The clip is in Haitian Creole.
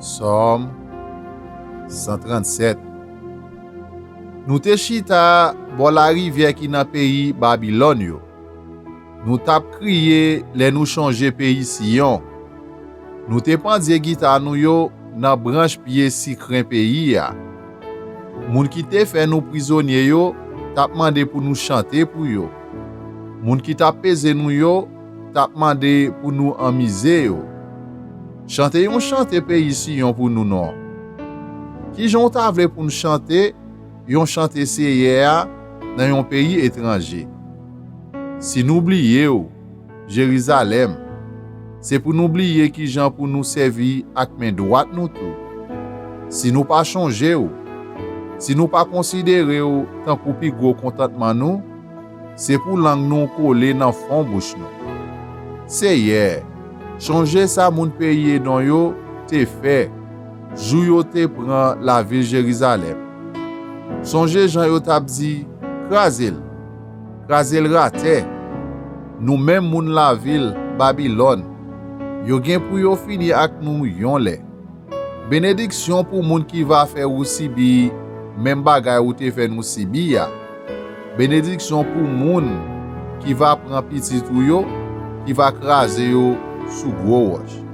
Somme 137. Nou te chita bo la rivière qui nan pays Babylone yo. Nou tap kriye le nou chanje pays Sion. Nou te pandye gita nou yo nan branche pied sikren pays ya. Moun ki te fe nou prisonnier yo tap mande pou nou chante pou yo. Moun ki tap peze nou yo tap mande pou nou amize yo. Chante yon chante pays Sion pour nous non. Ki jon ta vle pour nous chanter, yon chante seye a dans yon pays étranger. Si nous oubliye ou, Jérusalem, c'est pour nous oublier qui jan pour nous servir ak main droite nous tout. Si nous pas changer ou, si nous pas considérer ou tant pour pi gros contentement nous, c'est pour langue nous coller dans fond bouche nous. Seye, changer ça moun pays don yo te fait. Jou yo te prend la ville Jérusalem. Songe Jean yo tap di, krazel rate. Nou même moun la ville Babylone. Yo gen pou yo fini ak nou yon le. Bénédiction pour moun qui va faire ou sibi, même bagay ou te fait nou sibi ya. Bénédiction pour moun qui va prendre petit ou yo, qui va craser yo sous gros roche.